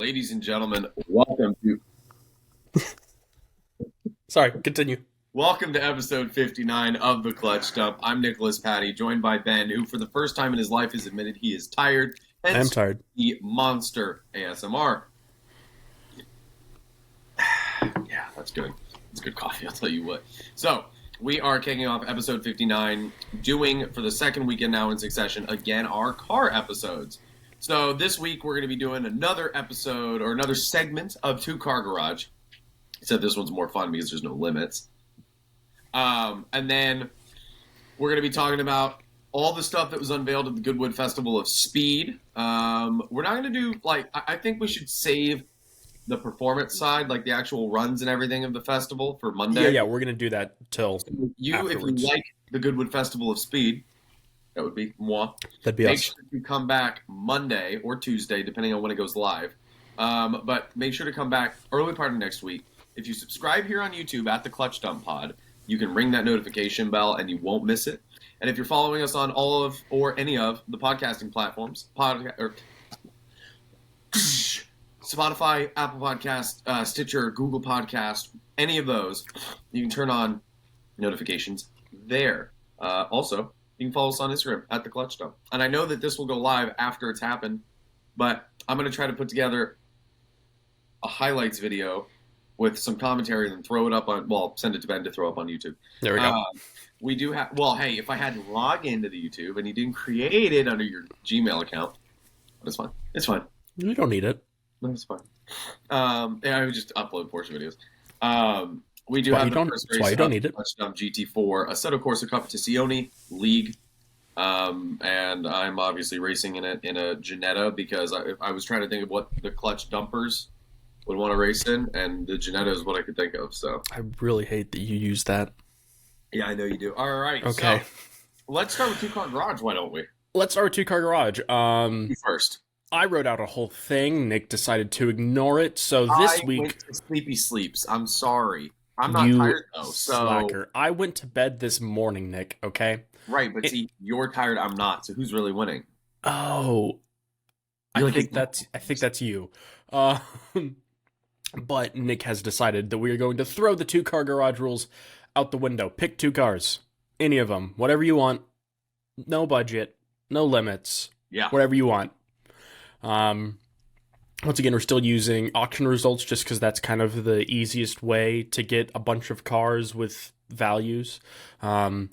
Ladies and gentlemen, welcome to Sorry, continue. episode 59 of the Clutch Dump. I'm Nicholas Patty, joined by Ben, who for the first time in his life has admitted he is tired. I am tired. The monster ASMR. Yeah, that's good. It's good coffee, I'll tell you what. So, we are kicking off episode 59, doing for the second weekend now in succession, again, our car episodes. So this week we're going to be doing another episode or another segment of Two Car Garage. Except this one's more fun because there's no limits. And then we're going to be talking about all the stuff that was unveiled at the GoodWood Festival of Speed. We're not going to do, I think we should save the performance side, like the actual runs and everything of the festival for Monday. Yeah, we're going to do that till If you afterwards. like the GoodWood Festival of Speed, that would be moi. That'd be Make us. sure you come back Monday or Tuesday, depending on when it goes live. But make sure to come back early part of next week. If you subscribe here on YouTube at the Clutch Dump Pod, you can ring that notification bell and you won't miss it. And if you're following us on all of or any of the podcasting platforms, Spotify, Apple Podcast, Stitcher, Google Podcast, any of those, you can turn on notifications there. Also, you can follow us on Instagram at the Clutch Dump. And I know that this will go live after it's happened, but I'm going to try to put together a highlights video with some commentary and throw it up on, send it to Ben to throw up on YouTube. There we go. We do have, hey, if I had to log into the YouTube and you didn't create it under your Gmail account, that's fine. It's fine. You don't need it. No, it's fine. I would just upload Porsche videos. We do Why have you the don't- first that's race why you don't of need it. Touchdown GT4, Assetto Corsa Competizione League. And I'm obviously racing in a Ginetta because I was trying to think of what the Clutch Dumpers would want to race in, and the Ginetta is what I could think of. So I really hate that you use that. yeah, I know you do. All right, Okay. So let's start with Two Car Garage. Why don't we? Let's start with Two Car Garage. You first. I wrote out a whole thing. Nick decided to ignore it. So this I week, went to sleepy sleeps. I'm sorry. I'm not you tired though. So slacker. I went to bed this morning, Nick. Okay. right, but see, you're tired. I'm not. So who's really winning? Oh, You're I like, think that's you. But Nick has decided that we are going to throw the Two Car Garage rules out the window. Pick two cars, any of them, whatever you want. No budget, no limits, yeah. whatever you want. Once again, we're still using auction results just because that's kind of the easiest way to get a bunch of cars with values. I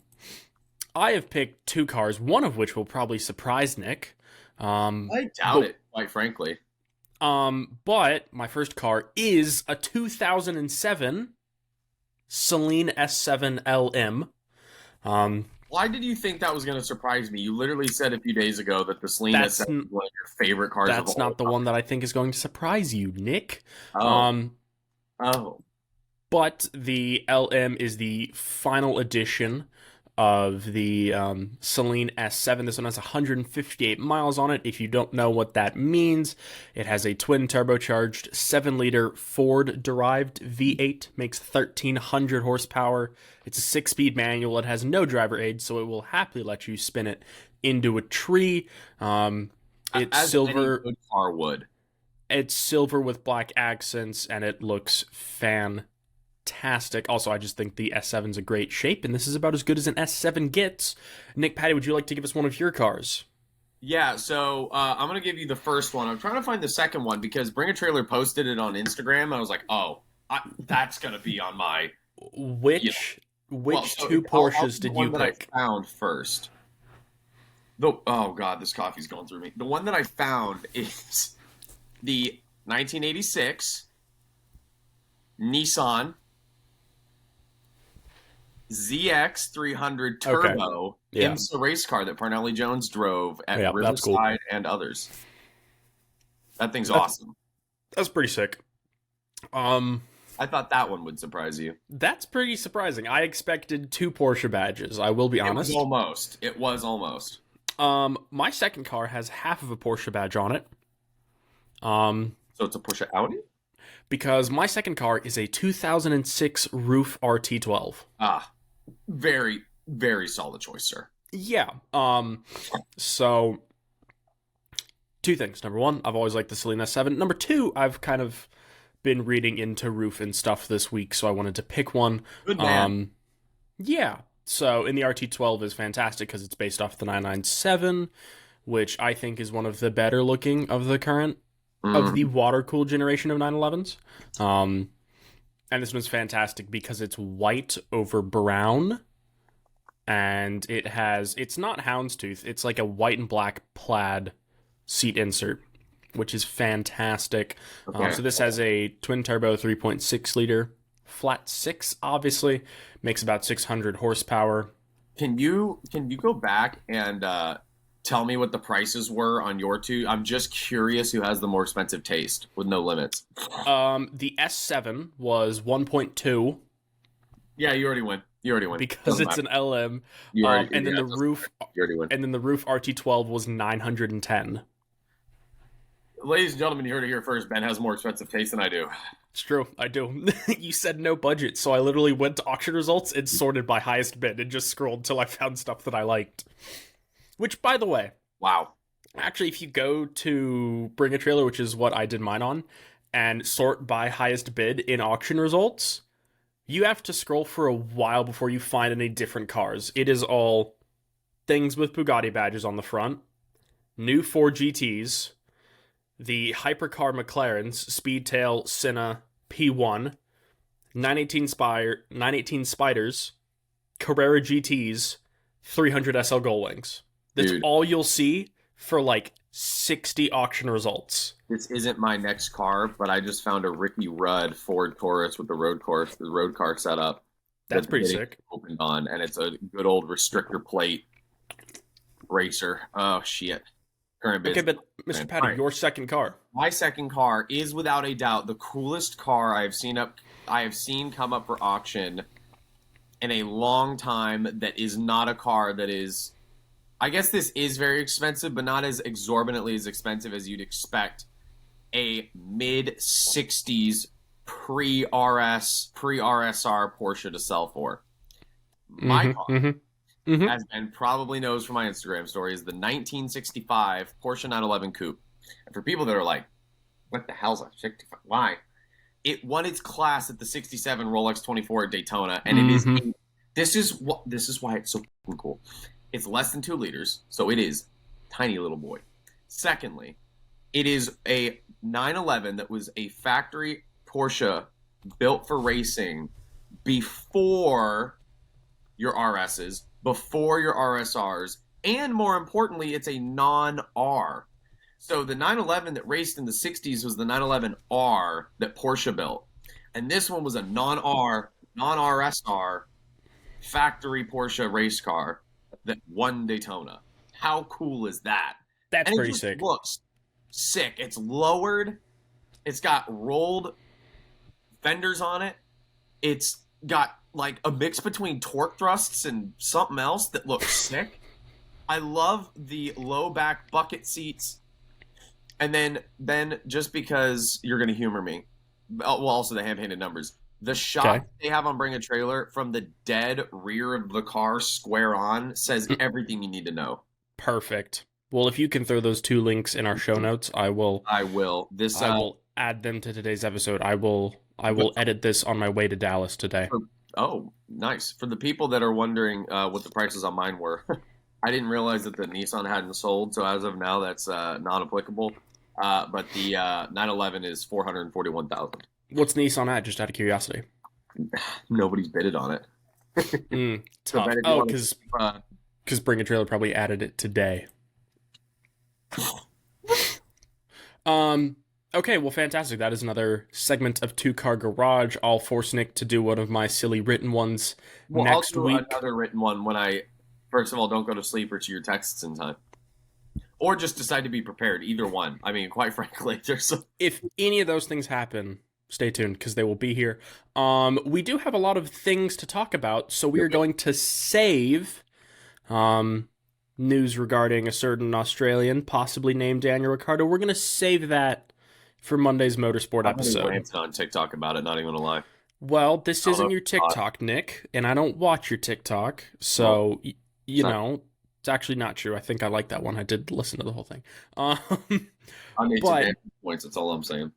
have picked two cars, one of which will probably surprise Nick. I doubt it, quite frankly. But my first car is a 2007 Celine S7 LM. Why did you think that was going to surprise me? You literally said a few days ago that the Celine That's S7 was one of your favorite cars. That's not the one that I think is going to surprise you, Nick. Oh. But the LM is the final edition of the Celine S7. This one has 158 miles on it. If you don't know what that means, it has a twin turbocharged 7-liter Ford-derived V8, makes 1,300 horsepower. It's a 6-speed manual. It has no driver aid, so it will happily let you spin it into a tree. It's As silver. any good car would. It's silver with black accents, and it looks fantastic. Also, I just think the S7's a great shape, and this is about as good as an S7 gets. Nick, Patty, would you like to give us one of your cars? Yeah, so I'm going to give you the first one. I'm trying to find the second one because Bring a Trailer posted it on Instagram. And I was like, that's going to be on my... Which So two I'll Porsches do the did one you that pick? I found first. Oh, God, this coffee's going through me. The one that I found is the 1986 Nissan ZX300 Turbo Yeah. IMSA race car that Parnelli Jones drove at Yeah, that's cool. Riverside and others. That thing's awesome. That's pretty sick. I thought that one would surprise you. That's pretty surprising. I expected two Porsche badges, I will be honest. It was almost. My second car has half of a Porsche badge on it. So it's a Porsche Audi? Because my second car is a 2006 Roof RT12. Very, very solid choice, sir. Yeah. So two things. Number one, I've always liked the Celine S7. Number two, I've kind of been reading into roof and stuff this week, so I wanted to pick one. Good man. Yeah. So, in the RT12 is fantastic because it's based off the 997, which I think is one of the better looking of the current, of the water-cooled generation of 911s. And this one's fantastic because it's white over brown, and it's not houndstooth, it's like a white and black plaid seat insert, which is fantastic. Okay. So this has a twin-turbo 3.6 liter, flat six, obviously, makes about 600 horsepower. Can you go back and tell me what the prices were on your two? I'm just curious who has the more expensive taste with no limits. The S7 was 1.2. Yeah, you already win. Because it's an LM. And then the roof RT12 was 910. Ladies and gentlemen, you heard it here first. Ben has more expensive taste than I do. It's true, I do. You said no budget, so I literally went to auction results and sorted by highest bid and just scrolled till I found stuff that I liked. Which, by the way, wow. Actually, if you go to Bring a Trailer, which is what I did mine on, and sort by highest bid in auction results, you have to scroll for a while before you find any different cars. It is all things with Bugatti badges on the front, new Ford GTs, the hypercar McLarens, Speedtail, Senna, P1, 918 Spiders, Carrera GTs, 300 SL Gullwings. That's all you'll see for like 60 auction results. This isn't my next car, but I just found a Ricky Rudd Ford Taurus with the road car setup. That's pretty sick. Opened on, and it's a good old restrictor plate racer. Oh shit! Current business. Okay, but Mr. Patty, your second car. My second car is without a doubt the coolest car I have seen come up for auction in a long time. That is not a car that is. I guess this is very expensive, but not as exorbitantly as expensive as you'd expect a mid-60s pre-RSR Porsche to sell for. My car, as Ben probably knows from my Instagram story, is the 1965 Porsche 911 Coupe. And for people that are like, what the hell's a 65? Why? It won its class at the 67 Rolex 24 at Daytona, and it is. This is why it's so cool. It's less than 2 liters, so it is tiny little boy. Secondly, it is a 911 that was a factory Porsche built for racing before your RSs, before your RSRs, and more importantly, it's a non-R. So the 911 that raced in the 60s was the 911R that Porsche built. And this one was a non-R, non-RSR factory Porsche race car that won Daytona. How cool is that? That's pretty sick. It looks sick. It's lowered. It's got rolled fenders on it. It's got like a mix between torque thrusts and something else that looks sick. I love the low back bucket seats. And then, Ben, just because you're going to humor me, well, also the hand-painted numbers. The shot they have on Bring a Trailer from the dead rear of the car square on says everything you need to know. Perfect. Well, if you can throw those 2 links in our show notes, I will. I will add them to today's episode. I will edit this on my way to Dallas today. Oh, nice. For the people that are wondering what the prices on mine were, I didn't realize that the Nissan hadn't sold, so as of now, that's non-applicable. But the 911 is $441,000. What's Nissan at, just out of curiosity? Nobody's bidded on it. Tough. Oh, because Bring a Trailer probably added it today. Okay, well, fantastic. That is another segment of 2-Car Garage. I'll force Nick to do one of my silly written ones next week. I'll do another written one when I, first of all, don't go to sleep or to your texts in time. Or just decide to be prepared. Either one. I mean, quite frankly, if any of those things happen, stay tuned because they will be here. We do have a lot of things to talk about, so we are going to save news regarding a certain Australian, possibly named Daniel Ricciardo. We're going to save that for Monday's Motorsport episode. I'm on TikTok about it, not even gonna lie. Well, this isn't your TikTok, Nick, and I don't watch your TikTok, so you know, It's actually not true. I think I like that one. I did listen to the whole thing. I need But some points. That's all I'm saying.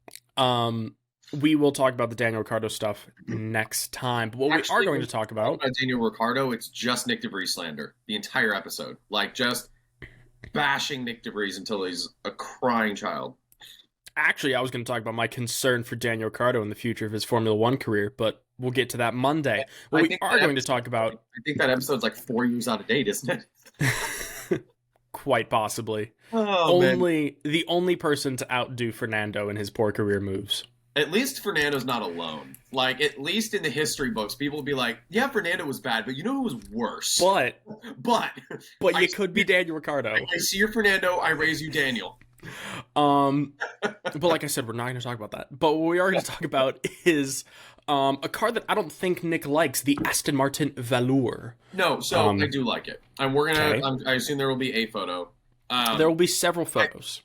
we will talk about the Daniel Ricciardo stuff next time. But what we are going to talk about Daniel Ricciardo, it's just Nick DeVries slander the entire episode, like just bashing Nick DeVries until he's a crying child. Actually, I was going to talk about my concern for Daniel Ricciardo in the future of his Formula One career, but we'll get to that Monday. What we are going to talk about... I think that episode's like 4 years out of date, isn't it? Quite possibly. Oh, The only person to outdo Fernando in his poor career moves. At least Fernando's not alone. Like, at least in the history books, people will be like, yeah, Fernando was bad, but you know who was worse? But you could be Daniel Ricciardo. I see your Fernando, I raise you Daniel. But like I said, we're not going to talk about that. But what we are going to talk about is a car that I don't think Nick likes, the Aston Martin Velour. No, so I do like it. And we're gonna. I assume there will be a photo. There will be several photos.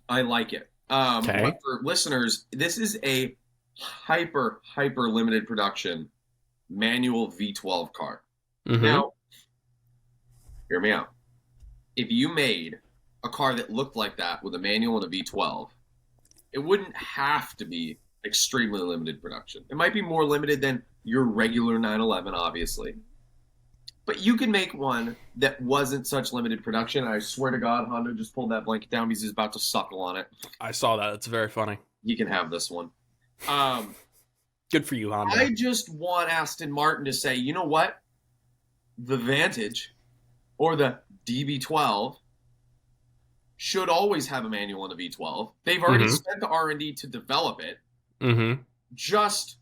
I like it. But for listeners, this is a hyper limited production manual V12 car. Mm-hmm. Now, hear me out. If you made a car that looked like that with a manual and a V12, it wouldn't have to be extremely limited production. It might be more limited than your regular 911, obviously. But you could make one that wasn't such limited production. I swear to God, Honda just pulled that blanket down because he's about to suckle on it. I saw that. It's very funny. You can have this one. Good for you, Honda. I just want Aston Martin to say, you know what? The Vantage or the DB12 should always have a manual and a V12. They've already spent the R&D to develop it. Mm-hmm. Just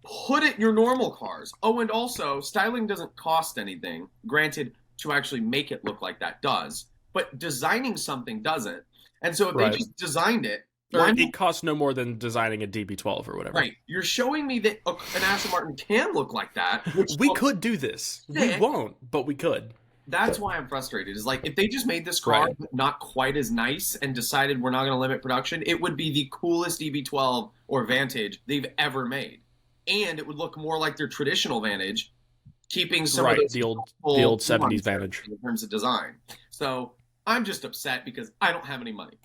put it in your normal cars. Oh, and also, styling doesn't cost anything. Granted, to actually make it look like that does. But designing something doesn't. And so if they just designed it... it costs no more than designing a DB12 or whatever. Right. You're showing me that an Aston Martin can look like that. We could do this. We won't, but we could. That's why I'm frustrated. Is like, if they just made this car not quite as nice and decided we're not going to limit production, it would be the coolest DB12 or Vantage they've ever made. And it would look more like their traditional Vantage, keeping some of those the old 70s Vantage in terms of design. So I'm just upset because I don't have any money.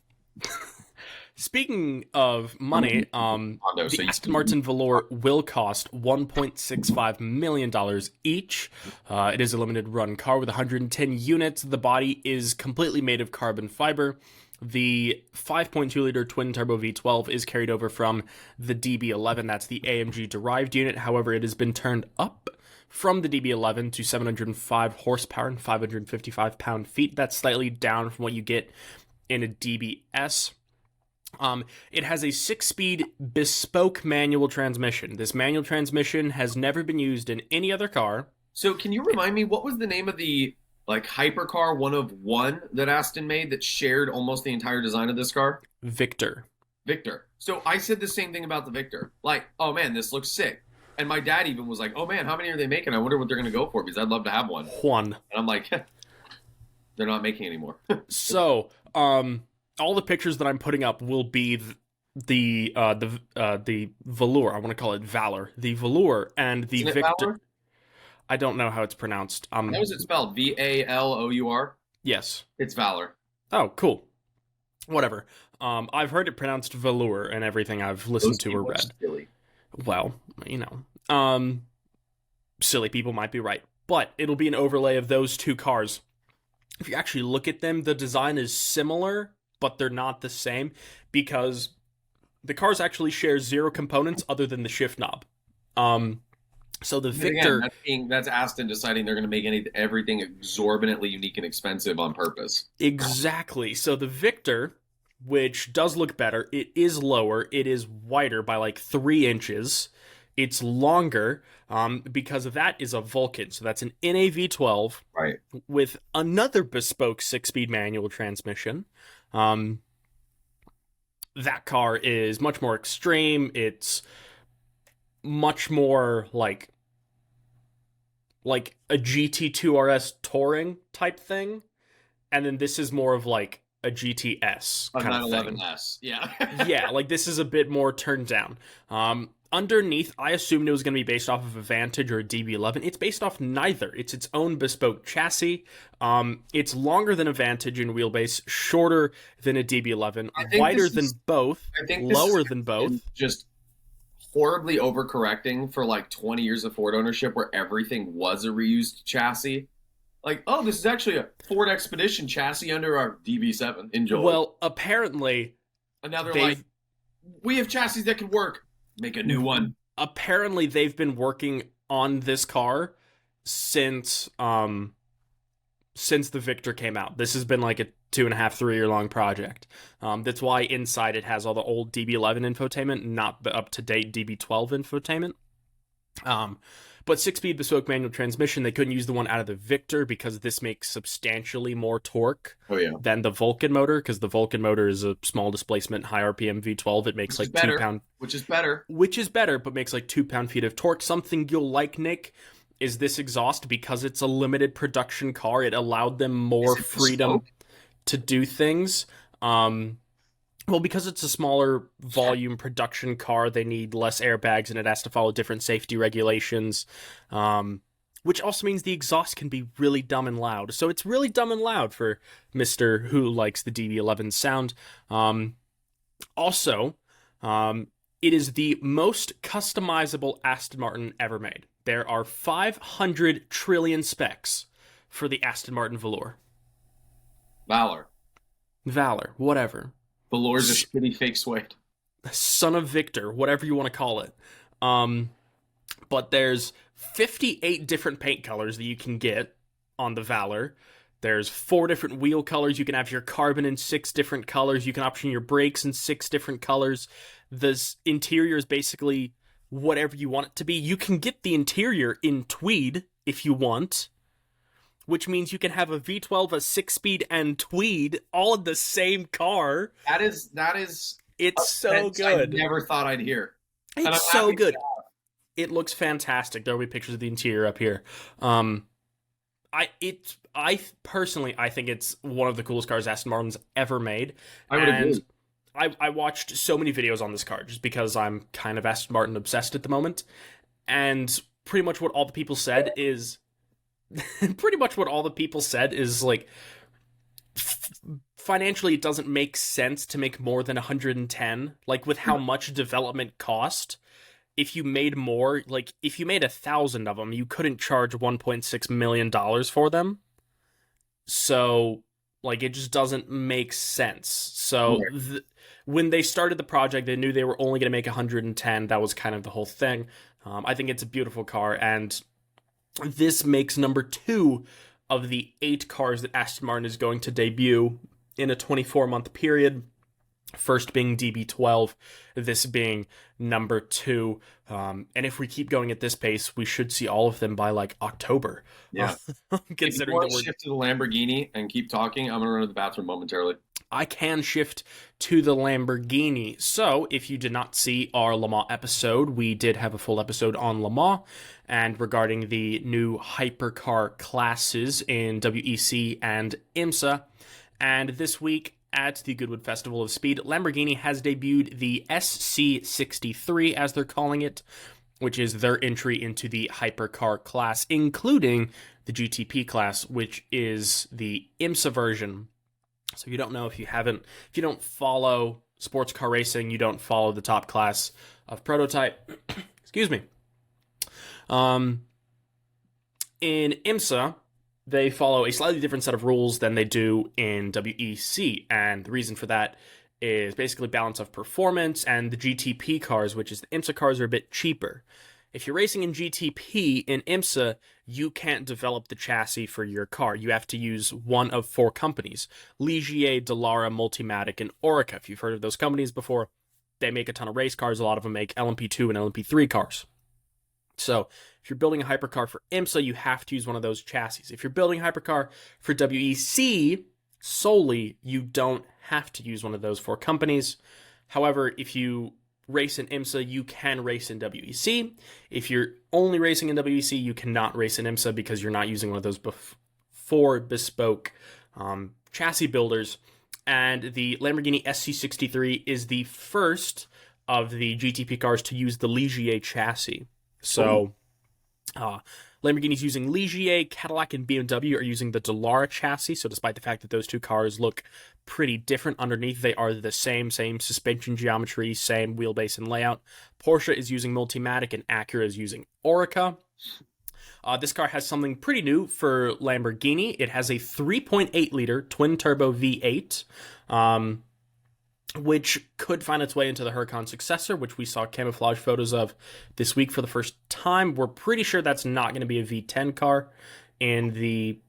Speaking of money, the Aston Martin Velour will cost $1.65 million each. It is a limited run car with 110 units. The body is completely made of carbon fiber. The 5.2-liter twin-turbo V12 is carried over from the DB11. That's the AMG-derived unit. However, it has been turned up from the DB11 to 705 horsepower and 555 pound-feet. That's slightly down from what you get in a DBS. It has a 6-speed bespoke manual transmission. This manual transmission has never been used in any other car. So can you remind me, what was the name of the hypercar 1 that Aston made that shared almost the entire design of this car? Victor. So I said the same thing about the Victor. Like, oh man, this looks sick. And my dad even was like, oh man, how many are they making? I wonder what they're going to go for because I'd love to have one. One. And I'm like, they're not making anymore. So, all the pictures that I'm putting up will be the Velour. I want to call it Valor. The Velour and the Isn't it Victor. Valor? I don't know how it's pronounced. How is it spelled? Valour? Yes. It's Valor. Oh, cool. Whatever. I've heard it pronounced Velour and everything I've listened to or read. Silly. Well, silly people might be right, but it'll be an overlay of those two cars. If you actually look at them, the design is similar, but they're not the same because the cars actually share 0 components other than the shift knob. So the Victor... Again, that's Aston deciding they're going to make everything exorbitantly unique and expensive on purpose. Exactly. So the Victor, which does look better, it is lower, it is wider by like 3 inches. It's longer because of that is a Vulcan. So that's an NA V12 with another bespoke 6-speed manual transmission. That car is much more extreme. It's much more like a GT2 RS touring type thing. And then this is more of like a GTS a kind 911S. Yeah. Yeah, like this is a bit more turned down. underneath, I assumed it was going to be based off of a Vantage or a DB11. It's based off neither. It's its own bespoke chassis. It's longer than a Vantage in wheelbase, shorter than a DB11, wider than both, lower than both. Just horribly overcorrecting for like 20 years of Ford ownership where everything was a reused chassis. Like, oh, this is actually a Ford Expedition chassis under our DB7. Enjoy. Well, apparently... And now they're like, we have chassis that can work. Make a new one. Apparently, they've been working on this car since the Victor came out. This has been like a 2.5, 3 year long project. That's why inside it has all the old DB11 infotainment, not the up-to-date DB12 infotainment. But 6-speed bespoke manual transmission, they couldn't use the one out of the Victor because this makes substantially more torque than the Vulcan motor, because the Vulcan motor is a small displacement, high RPM V12. It makes like 2 pound... Which is better. Which is better, but makes like 2 pound-feet of torque. Something you'll like, Nick, is this exhaust, because it's a limited production car, it allowed them more freedom to do things. Well, because it's a smaller volume production car, they need less airbags and it has to follow different safety regulations, which also means the exhaust can be really dumb and loud. So it's really dumb and loud for Mr. who likes the DB11 sound. It is the most customizable Aston Martin ever made. There are 500 trillion specs for the Aston Martin Velour. Valor, whatever. Velour's a shitty fake suede. Son of Victor, whatever you want to call it. But there's 58 different paint colors that you can get on the Valor. There's 4 different wheel colors. You can have your carbon in 6 different colors. You can option your brakes in 6 different colors. The interior is basically whatever you want it to be. You can get the interior in tweed if you want, which means you can have a V12, a 6-speed, and tweed all in the same car. That is. It's so good. I never thought I'd hear. It's so good. It looks fantastic. There'll be pictures of the interior up here. I personally think it's one of the coolest cars Aston Martin's ever made. I would agree. I watched so many videos on this car just because I'm kind of Aston Martin obsessed at the moment, and pretty much what all the people said is. Like, financially it doesn't make sense to make more than 110, like with how much development cost. If you made more, like if you made 1,000 of them, you couldn't charge $1.6 million for them. So like it just doesn't make sense. So when they started the project, they knew they were only going to make 110. That was kind of the whole thing. I think it's a beautiful car, and this makes number 2 of the 8 cars that Aston Martin is going to debut in a 24-month period. First being DB12, this being number 2. And if we keep going at this pace, we should see all of them by like October. Yeah. Considering if you want to shift to the Lamborghini and keep talking, I'm going to run to the bathroom momentarily. I can shift to the Lamborghini. So, if you did not see our Le Mans episode, we did have a full episode on Le Mans and regarding the new hypercar classes in WEC and IMSA. And this week at the GoodWood Festival of Speed, Lamborghini has debuted the SC63, as they're calling it, which is their entry into the hypercar class, including the GTP class, which is the IMSA version. So if you don't know, if you don't follow sports car racing, you don't follow the top class of prototype. Excuse me. In IMSA, they follow a slightly different set of rules than they do in WEC, and the reason for that is basically balance of performance, and the GTP cars, which is the IMSA cars, are a bit cheaper. If you're racing in GTP in IMSA, you can't develop the chassis for your car. You have to use one of 4 companies: Ligier, Dallara, Multimatic, and Orica. If you've heard of those companies before, they make a ton of race cars. A lot of them make LMP2 and LMP3 cars. So if you're building a hypercar for IMSA, you have to use one of those chassis. If you're building a hypercar for WEC solely, you don't have to use one of those 4 companies. However, if you race in IMSA, you can race in WEC. If you're only racing in WEC, you cannot race in IMSA because you're not using one of those 4 bespoke chassis builders. And the Lamborghini SC63 is the first of the GTP cars to use the Ligier chassis. So, Lamborghini's using Ligier, Cadillac and BMW are using the Dallara chassis. So despite the fact that those two cars look pretty different underneath, they are the same suspension geometry, same wheelbase and layout. Porsche is using Multimatic and Acura is using Orica. This car has something pretty new for Lamborghini. It has a 3.8 liter twin turbo V8, which could find its way into the Huracan successor, which we saw camouflage photos of this week for the first time. We're pretty sure that's not going to be a V10 car in the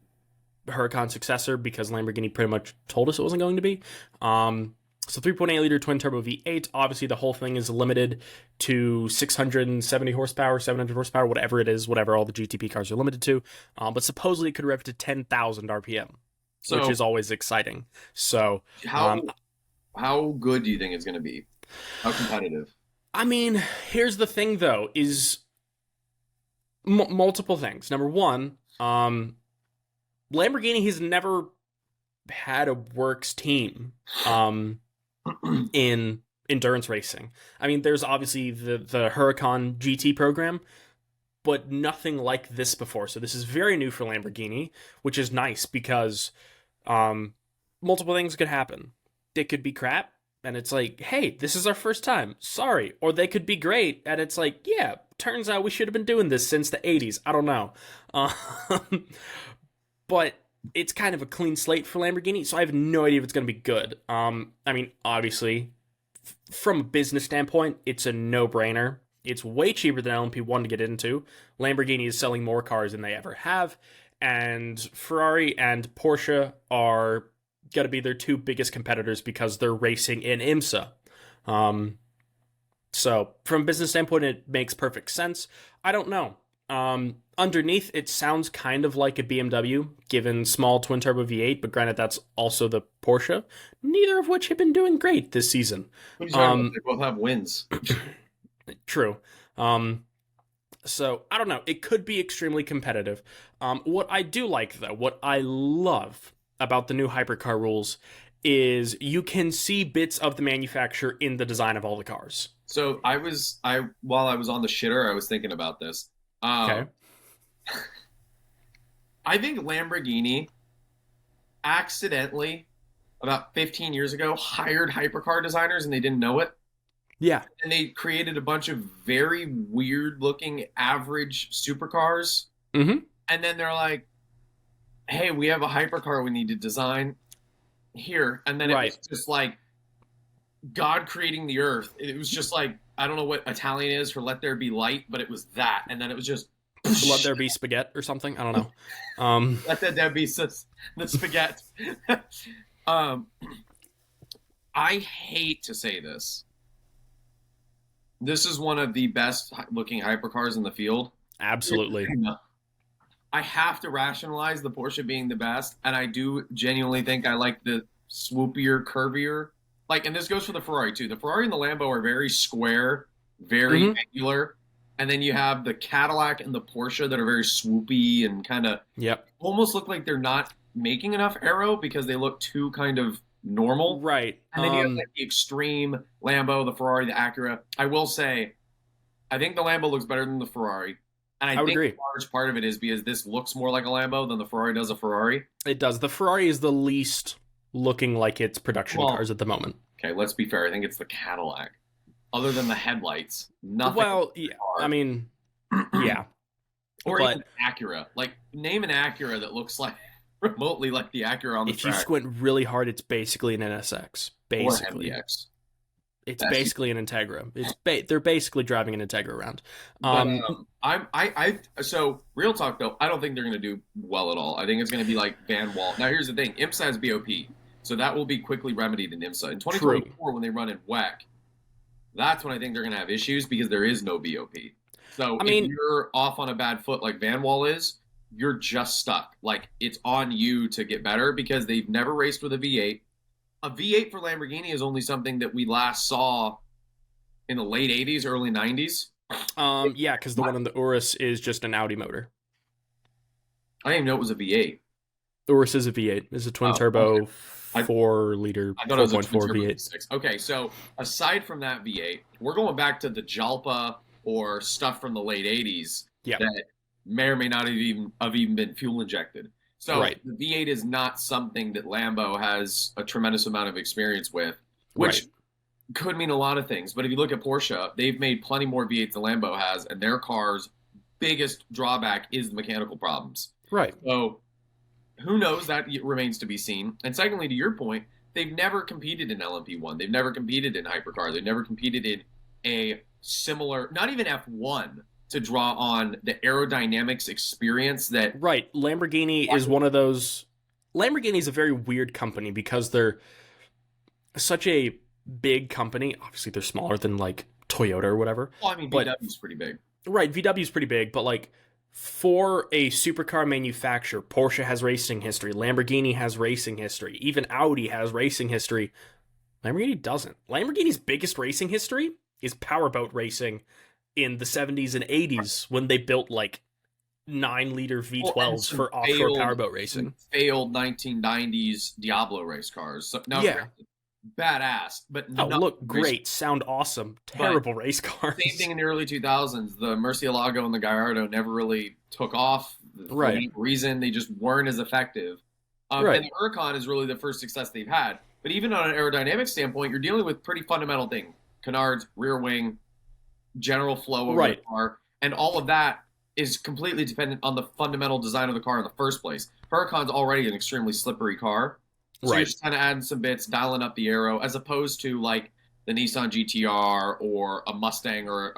Huracan successor because Lamborghini pretty much told us it wasn't going to be. So 3.8 liter twin turbo V8. Obviously, the whole thing is limited to 670 horsepower, 700 horsepower, whatever it is, whatever all the GTP cars are limited to. But supposedly it could rev to 10,000 RPM, which is always exciting. So how good do you think it's going to be? How competitive? I mean, here's the thing, though, is multiple things. Number one, Lamborghini has never had a works team in endurance racing. I mean, there's obviously the Huracan GT program, but nothing like this before. So this is very new for Lamborghini, which is nice because multiple things could happen. It could be crap, and it's like, hey, this is our first time. Sorry. Or they could be great, and it's like, yeah, turns out we should have been doing this since the 80s. I don't know. But it's kind of a clean slate for Lamborghini, so I have no idea if it's going to be good. I mean, obviously, from a business standpoint, it's a no-brainer. It's way cheaper than LMP1 to get into. Lamborghini is selling more cars than they ever have, and Ferrari and Porsche are going to be their two biggest competitors because they're racing in IMSA. So, from a business standpoint, it makes perfect sense. I don't know. Underneath, it sounds kind of like a BMW, given small twin-turbo V8, but granted, that's also the Porsche, neither of which have been doing great this season. What are you talking about? They both have wins. True. So, I don't know. It could be extremely competitive. What I do like, though, what I love about the new hypercar rules is you can see bits of the manufacturer in the design of all the cars. So, while I was on the shitter, I was thinking about this. Okay. I think Lamborghini accidentally, about 15 years ago, hired hypercar designers and they didn't know it. Yeah. And they created a bunch of very weird-looking average supercars. Mm-hmm. And then they're like, hey, we have a hypercar we need to design here. And then it was just like God creating the earth. It was just like, I don't know what Italian is for let there be light, but it was that. And then it was just... Let there be spaghetti or something? I don't know. Let there be the spaghetti. I hate to say this. This is one of the best looking hypercars in the field. Absolutely. I have to rationalize the Porsche being the best, and I do genuinely think I like the swoopier, curvier. Like, and this goes for the Ferrari too. The Ferrari and the Lambo are very square, very angular, and then you have the Cadillac and the Porsche that are very swoopy and kind of almost look like they're not making enough aero because they look too kind of normal. Right. And then you have like the extreme Lambo, the Ferrari, the Acura. I will say, I think the Lambo looks better than the Ferrari. And I think agree. a large part of it is because this looks more like a Lambo than the Ferrari does a Ferrari. It does. The Ferrari is the least looking like its production cars at the moment. Okay, let's be fair. I think it's the Cadillac. Other than the headlights, nothing. Well, yeah, I mean, yeah. Or even Acura. Like, name an Acura that looks like remotely like the Acura on the track. If you squint really hard, it's basically an NSX. Basically. Or MDX. It's basically an Integra. They're basically driving an Integra around. So real talk though, I don't think they're going to do well at all. I think it's going to be like Van Wall. Now here's the thing: IMSA has BOP, so that will be quickly remedied in IMSA. In 2024, when they run in WEC, that's when I think they're going to have issues because there is no BOP. So if you're off on a bad foot like Van Wall is, you're just stuck. Like it's on you to get better because they've never raced with a V8. A V8 for Lamborghini is only something that we last saw in the late 80s, early 90s. Yeah, because the one on the Urus is just an Audi motor. I didn't even know it was a V8. Urus is a V8. It's a twin turbo I 4-liter, I thought it was a 4.4 twin turbo V8. V6. Okay, so aside from that V8, we're going back to the Jalpa or stuff from the late 80s Yeah. that may or may not have even been fuel injected. So Right. the V8 is not something that Lambo has a tremendous amount of experience with, which Right. could mean a lot of things. But if you look at Porsche, they've made plenty more V8s than Lambo has, and their car's biggest drawback is the mechanical problems. Right. So who knows? That remains to be seen. And secondly, to your point, they've never competed in LMP1. They've never competed in hypercar. They've never competed in a similar, not even F1, to draw on the aerodynamics experience that. Right. Lamborghini is one of those. Lamborghini is a very weird company because they're such a big company. Obviously, they're smaller than like Toyota or whatever. Well, I mean, but VW's pretty big. Right, VW is pretty big, but like for a supercar manufacturer, Porsche has racing history, Lamborghini has racing history, even Audi has racing history. Lamborghini doesn't. Lamborghini's biggest racing history is powerboat racing in the 70s and 80s when they built like 9-liter V12s for offshore powerboat racing. Failed 1990s Diablo race cars. So, now, Yeah. badass, but look great, sound awesome, terrible race cars. Same thing in the early 2000s. The Murcielago and the Gallardo never really took off. For any reason, they just weren't as effective. And the Huracan is really the first success they've had. But even on an aerodynamic standpoint, you're dealing with pretty fundamental things. Canards, rear wing, general flow over the car, and all of that is completely dependent on the fundamental design of the car in the first place. Huracan's already an extremely slippery car. So you're just kind of adding some bits, dialing up the aero, as opposed to like the Nissan GTR or a Mustang or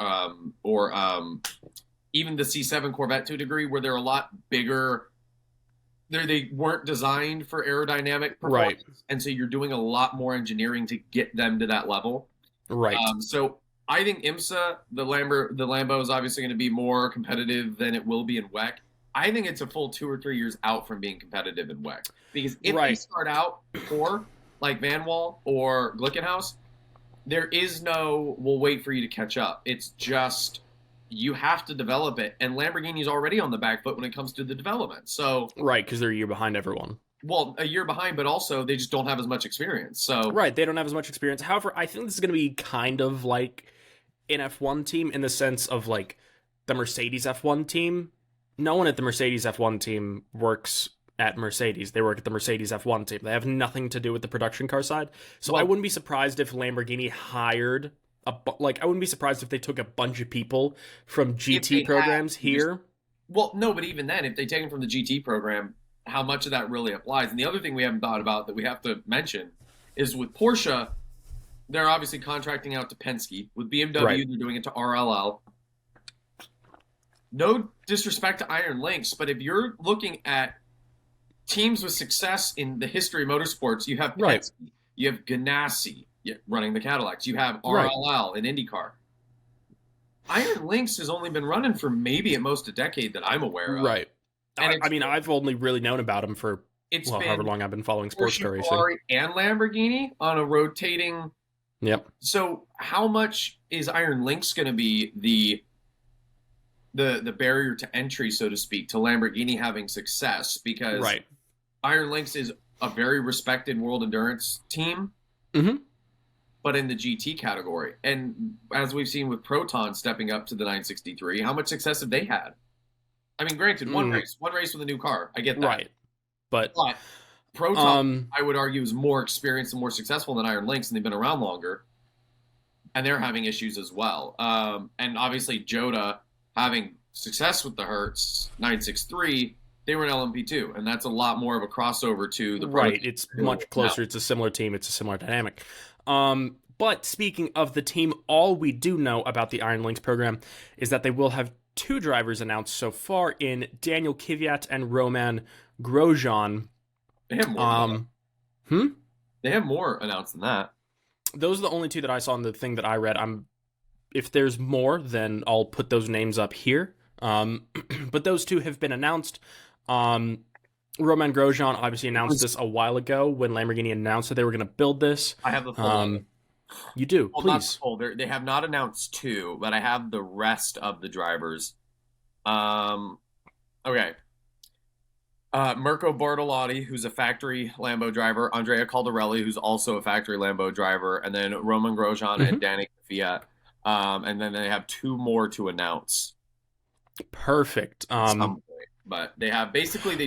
even the C7 Corvette to a degree, where they're a lot bigger. They weren't designed for aerodynamic performance, and so you're doing a lot more engineering to get them to that level. Right. So I think IMSA, the Lambo is obviously going to be more competitive than it will be in WEC. I think it's a full 2 or 3 years out from being competitive in WEC. Because if they start out poor, like Van Wall or Glickenhaus, there is no, we'll wait for you to catch up. It's just, you have to develop it. And Lamborghini's already on the back foot when it comes to the development. So Right, because they're a year behind everyone. Well, a year behind, but also they just don't have as much experience. So Right, they don't have as much experience. However, I think this is going to be kind of like an F1 team in the sense of like the Mercedes F1 team. No one at the Mercedes F1 team works at Mercedes. They work at the Mercedes F1 team. They have nothing to do with the production car side. So I wouldn't be surprised if Lamborghini hired I wouldn't be surprised if they took a bunch of people from GT programs here. Well, no, but even then, if they take them from the GT program, how much of that really applies? And the other thing we haven't thought about that we have to mention is with Porsche, they're obviously contracting out to Penske. With BMW, they're doing it to RLL. No disrespect to Iron Lynx, but if you're looking at teams with success in the history of motorsports, you have Penske, you have Ganassi running the Cadillacs, you have RLL in IndyCar. Iron Lynx has only been running for maybe at most a decade that I'm aware of. Right. And I mean, I've only really known about him for however long I've been following sports car racing. Ferrari and Lamborghini on a rotating. Yep. So how much is Iron Lynx going to be the barrier to entry, so to speak, to Lamborghini having success? Because Iron Lynx is a very respected world endurance team, but in the GT category. And as we've seen with Proton stepping up to the 963, how much success have they had? I mean, granted, one race with a new car. I get that. Right. But Proton, I would argue, is more experienced and more successful than Iron Lynx, and they've been around longer. And they're having issues as well. And obviously, Joda having success with the Hertz 963, they were in LMP2, and that's a lot more of a crossover to the It's much closer. It's a similar team. It's a similar dynamic. But speaking of the team, all we do know about the Iron Lynx program is that they will have 2 drivers announced so far in Daniel Kvyat and Roman Grosjean. They have more. They have more announced than that. Those are the only 2 that I saw in the thing that I read. If there's more, then I'll put those names up here. But those 2 have been announced. Roman Grosjean obviously announced this a while ago when Lamborghini announced that they were going to build this. I have the full. You do, well, please. Not the full. They have not announced 2, but I have the rest of the drivers. Okay. Mirko Bartolotti, who's a factory Lambo driver, Andrea Caldarelli, who's also a factory Lambo driver, and then Roman Grosjean and Mhm. Danny Kvyat. And then they have two more to announce Perfect. at some point. But they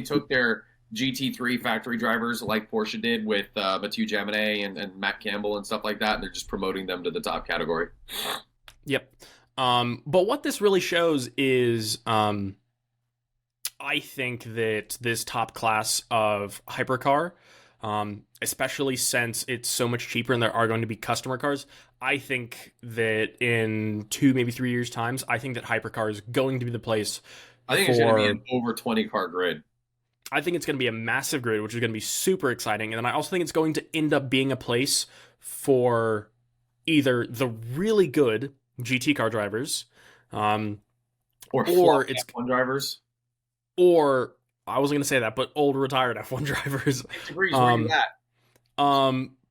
took their GT3 factory drivers like Porsche did with Mathieu Jaminet and Matt Campbell and stuff like that, and they're just promoting them to the top category. Yep. But what this really shows is, I think that this top class of hypercar, especially since it's so much cheaper and there are going to be customer cars, I think that in 2, maybe 3 years' times, I think that hypercar is going to be the place I think it's going to be an over 20 car grid. I think it's going to be a massive grid, which is going to be super exciting. And then I also think it's going to end up being a place for either the really good GT car drivers, or it's F1 drivers, or I wasn't going to say that, but old retired F1 drivers. Degrees, where you at?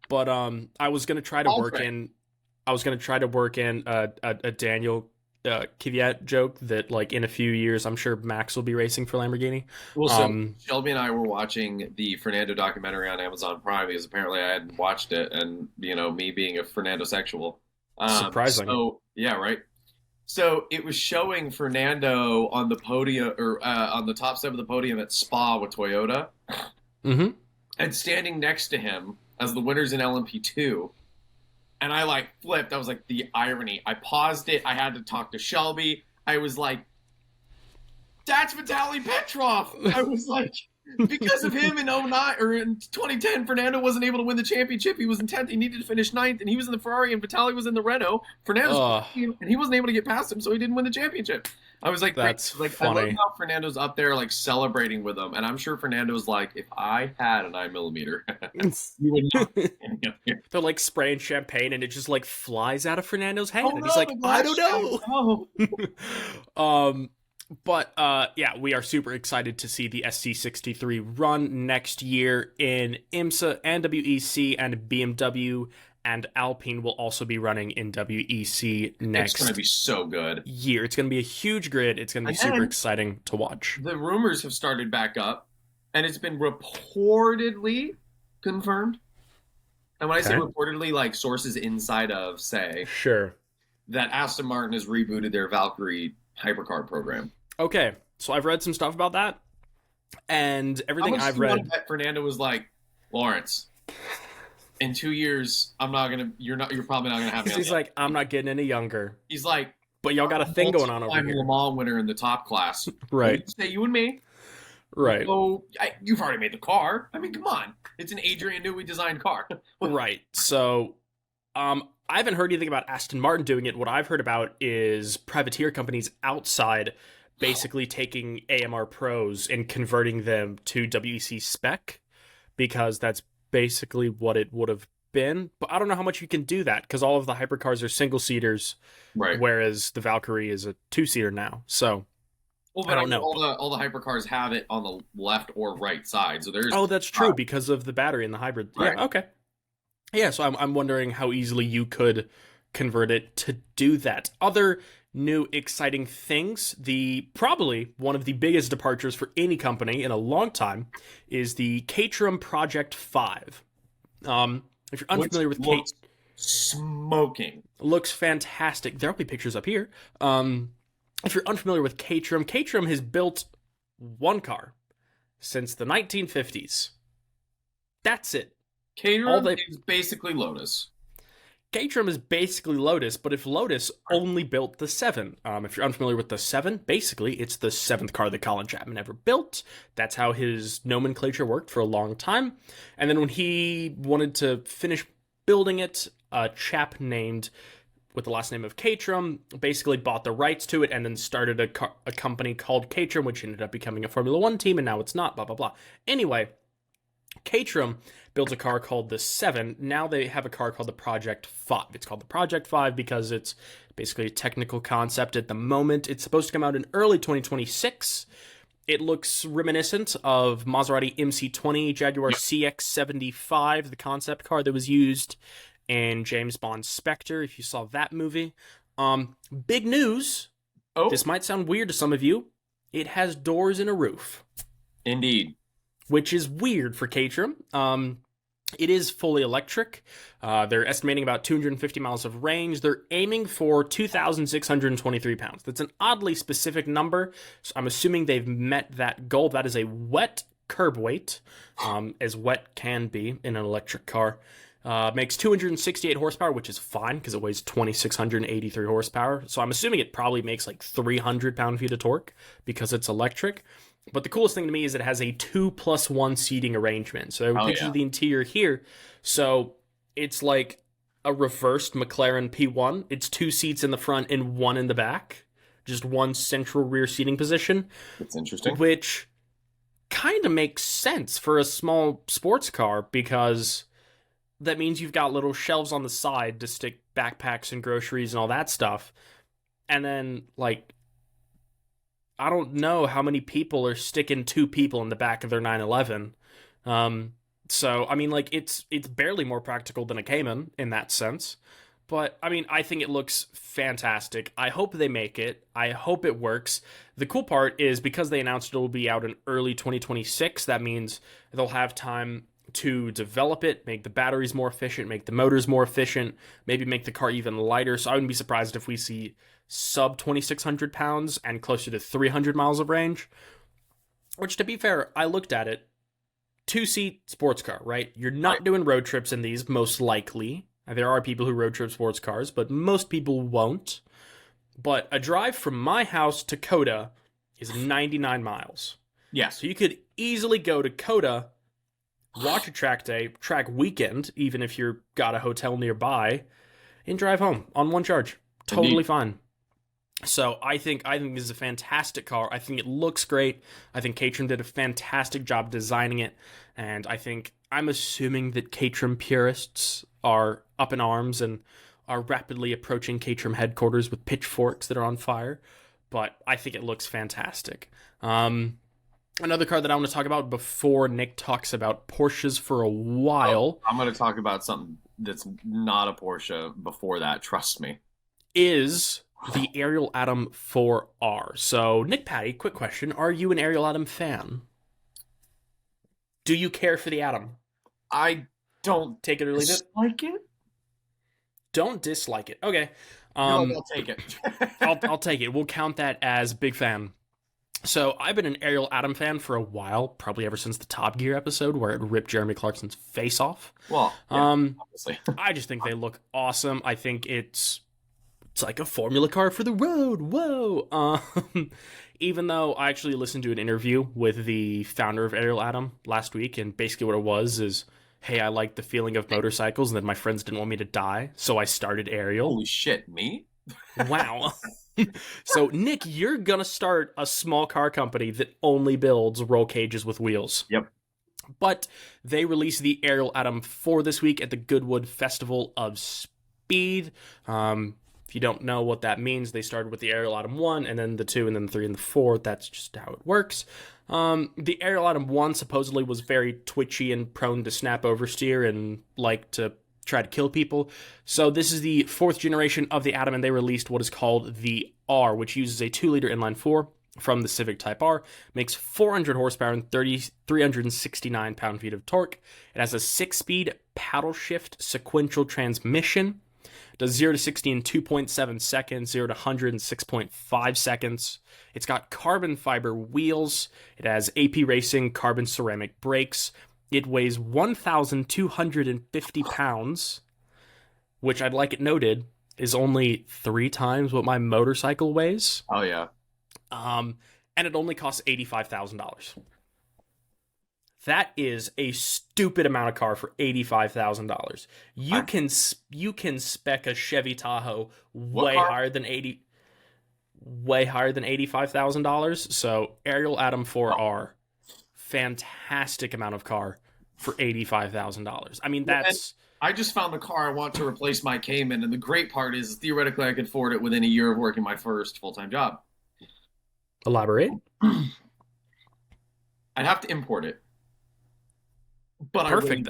But I was going to try to work in. I was going to try to work in a Daniel Kvyat joke that, like, in a few years, I'm sure Max will be racing for Lamborghini. Well, so Shelby and I were watching the Fernando documentary on Amazon Prime because apparently I hadn't watched it, and me being a Fernando sexual. Surprising. So yeah, right. So it was showing Fernando on the podium or on the top step of the podium at Spa with Toyota, and standing next to him as the winners in LMP2. And I flipped. I was like, the irony. I paused it. I had to talk to Shelby. I was like, that's Vitaly Petrov. I was like, because of him in 09 or in 2010, Fernando wasn't able to win the championship. He was in 10th. He needed to finish 9th, and he was in the Ferrari, and Vitaly was in the Renault. Fernando's and he wasn't able to get past him, so he didn't win the championship. I was like, that's funny. I love how Fernando's up there celebrating with him, and I'm sure Fernando's like, if I had a 9mm, you would not. They're spraying champagne, and it just flies out of Fernando's hand, and he's like, I don't know. But yeah, we are super excited to see the SC63 run next year in IMSA and WEC, and BMW and Alpine will also be running in WEC next. It's going to be so good. Year. It's going to be a huge grid. It's going to be super exciting to watch. The rumors have started back up, and it's been reportedly confirmed. And when I say reportedly, sources inside of say that Aston Martin has rebooted their Valkyrie hypercar program. Okay, so I've read some stuff about that, and everything I've read. Fernando was like, Lawrence, in 2 years, you're probably not gonna have me. He's like, I'm not getting any younger. He's like, but y'all got a thing going on over here. I'm Le Mans winner in the top class, right? Say you and me, right? So you've already made the car. I mean, come on, it's an Adrian Newey designed car, right? So, I haven't heard anything about Aston Martin doing it. What I've heard about is privateer companies outside basically taking AMR Pros and converting them to WEC spec, because that's basically what it would have been. But I don't know how much you can do that, because all of the hypercars are single-seaters, right? Whereas the Valkyrie is a 2-seater now. So, I don't know. All the hypercars have it on the left or right side. So there's that's true, because of the battery in the hybrid. Right. Yeah, okay. Yeah, so I'm wondering how easily you could convert it to do that. Other new exciting things, probably one of the biggest departures for any company in a long time is the Caterham Project 5. If you're unfamiliar with smoking. Looks fantastic. There'll be pictures up here. If you're unfamiliar with Caterham has built one car since the 1950s. That's it. Caterham is basically Lotus. Caterham is basically Lotus, but if Lotus only built the 7, if you're unfamiliar with the 7, basically it's the 7th car that Colin Chapman ever built. That's how his nomenclature worked for a long time. And then when he wanted to finish building it, a chap named, with the last name of Caterham, basically bought the rights to it and then started a company called Caterham, which ended up becoming a Formula 1 team, and now it's not, blah, blah, blah. Anyway, Caterham built a car called the 7. Now they have a car called the Project 5. It's called the Project 5 because it's basically a technical concept at the moment. It's supposed to come out in early 2026. It looks reminiscent of Maserati MC20, Jaguar CX-75, the concept car that was used in James Bond's Spectre, if you saw that movie. Big news. This might sound weird to some of you. It has doors and a roof. Indeed. which is weird for Caterham. It is fully electric. They're estimating about 250 miles of range. They're aiming for 2,623 pounds. That's an oddly specific number, so I'm assuming they've met that goal. That is a wet curb weight, as wet can be in an electric car. Makes 268 horsepower, which is fine because it weighs 2,683 horsepower. So I'm assuming it probably makes like 300 pound-feet of torque because it's electric. But the coolest thing to me is it has a 2+1 seating arrangement. So picture the interior here. So it's like a reversed McLaren P1. It's 2 seats in the front and 1 in the back. Just one central rear seating position. That's interesting. Which kind of makes sense for a small sports car because that means you've got little shelves on the side to stick backpacks and groceries and all that stuff. And then, like, I don't know how many people are sticking 2 people in the back of their 911. So, I mean, like, it's barely more practical than a Cayman in that sense. But, I mean, I think it looks fantastic. I hope they make it. I hope it works. The cool part is because they announced it will be out in early 2026, that means they'll have time to develop it, make the batteries more efficient, make the motors more efficient, maybe make the car even lighter. So I wouldn't be surprised if we see sub 2,600 pounds and closer to 300 miles of range. Which, to be fair, I looked at it. 2-seat sports car, right? You're not doing road trips in these, most likely. There are people who road trip sports cars, but most people won't. But a drive from my house to Coda is 99 miles. Yes. So you could easily go to Coda, watch a track day, track weekend, even if you've got a hotel nearby, and drive home on one charge. Totally fine. So I think this is a fantastic car. I think it looks great. I think Caterham did a fantastic job designing it. And I'm assuming that Caterham purists are up in arms and are rapidly approaching Caterham headquarters with pitchforks that are on fire. But I think it looks fantastic. Another car that I want to talk about before Nick talks about Porsches for a while. I'm going to talk about something that's not a Porsche before that, trust me. Is the Ariel Atom 4R. So, Nick Patty, quick question. Are you an Ariel Atom fan? Do you care for the Atom? I don't take it or leave it. Like it? Don't dislike it. Okay. No, I'll take it. I'll take it. We'll count that as big fan. So I've been an Ariel Atom fan for a while, probably ever since the Top Gear episode where it ripped Jeremy Clarkson's face off. Well, yeah, obviously. I just think they look awesome. I think it's like a formula car for the road. Whoa. Even though I actually listened to an interview with the founder of Ariel Atom last week, and basically what it was is, hey, I like the feeling of motorcycles, and then my friends didn't want me to die, so I started Ariel. Holy shit, me? Wow. So, Nick, you're going to start a small car company that only builds roll cages with wheels. Yep. But they released the Ariel Atom 4 this week at the GoodWood Festival of Speed. If you don't know what that means, they started with the Ariel Atom 1, and then the 2, and then the 3, and the 4. That's just how it works. The Ariel Atom 1 supposedly was very twitchy and prone to snap oversteer and like to try to kill people. So this is the 4th generation of the Atom, and they released what is called the R, which uses a 2-liter inline-4 from the Civic Type R, makes 400 horsepower and 369 pound-feet of torque. It has a 6-speed paddle shift sequential transmission. Does 0 to 60 in 2.7 seconds, 0 to 100 in 6.5 seconds. It's got carbon fiber wheels. It has AP Racing carbon ceramic brakes. It weighs 1,250 pounds, which I'd like it noted is only 3 times what my motorcycle weighs. Oh, yeah. And it only costs $85,000. That is a stupid amount of car for $85,000. You can spec a Chevy Tahoe way higher than $85,000. So Ariel Atom 4R, fantastic amount of car for $85,000. I mean, that's. I just found the car I want to replace my Cayman, and the great part is theoretically I could afford it within a year of working my first full-time job. Elaborate. I'd have to import it. But perfect.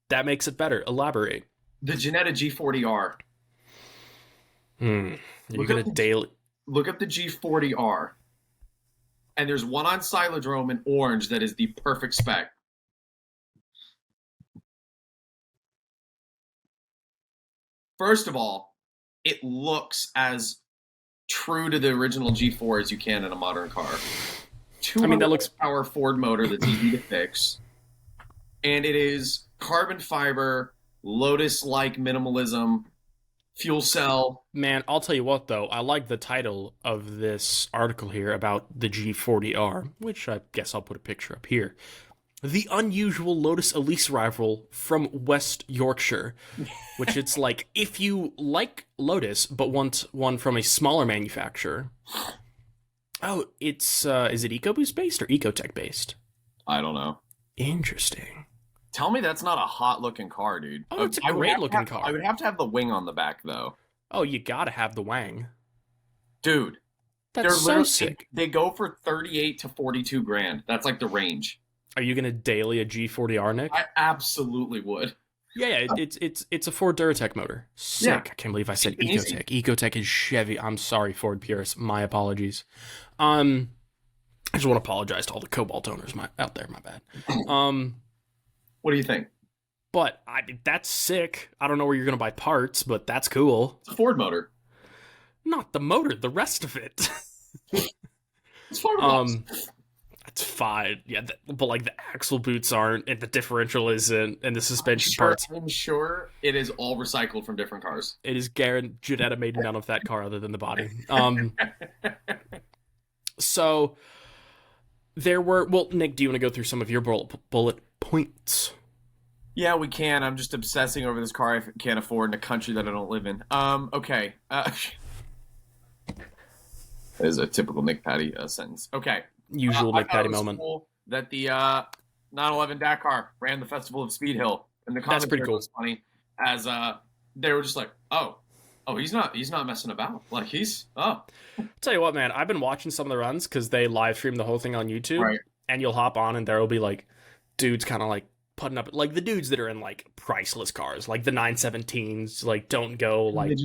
That makes it better. Elaborate. The Jetta G40R. You're gonna daily look up the G40R. and there's one on Silodrome in orange that is the perfect spec. First of all, it looks as true to the original G4 as you can in a modern car. I mean, that looks power Ford motor that's easy to fix, and it is carbon fiber, Lotus-like minimalism, fuel cell. Man, I'll tell you what, though. I like the title of this article here about the G40R, which I guess I'll put a picture up here. The unusual Lotus Elise rival from West Yorkshire, which it's like, if you like Lotus but want one from a smaller manufacturer. Oh, it's, is it EcoBoost based or Ecotech based? I don't know. Interesting. Tell me that's not a hot-looking car, dude. Oh, it's a great-looking car. I would have to have the wing on the back, though. Oh, you gotta have the wang. Dude. That's so sick. They go for 38 to 42 grand. That's like the range. Are you gonna daily a G40R, Nick? I absolutely would. Yeah, it's a Ford Duratec motor. Sick. Yeah. I can't believe I said Ecotech. Ecotech is Chevy. I'm sorry, Ford purists. My apologies. I just want to apologize to all the Cobalt owners out there. My bad. What do you think? But I mean, that's sick. I don't know where you're gonna buy parts, but that's cool. It's a Ford motor. Not the motor, the rest of it. It's Ford. That's fine. Yeah, but like the axle boots aren't, and the differential isn't, and the suspension parts. I'm sure it is all recycled from different cars. It is guaranteed. Janetta made none of that car other than the body. So there were. Well, Nick, do you want to go through some of your bullet points? Yeah, we can. I'm just obsessing over this car I can't afford in a country that I don't live in. Okay. That is a typical Nick Patty sentence. Okay. Usual Nick Patty moment. Cool that the 911 Dakar ran the Festival of Speed Hill, and the that's pretty cool. Was funny as they were just like, oh, he's not messing about. Like I'll tell you what, man, I've been watching some of the runs because they live stream the whole thing on YouTube, right? And you'll hop on and there will be like dudes kind of like putting up like the dudes that are in like priceless cars, like the 917s, like don't go like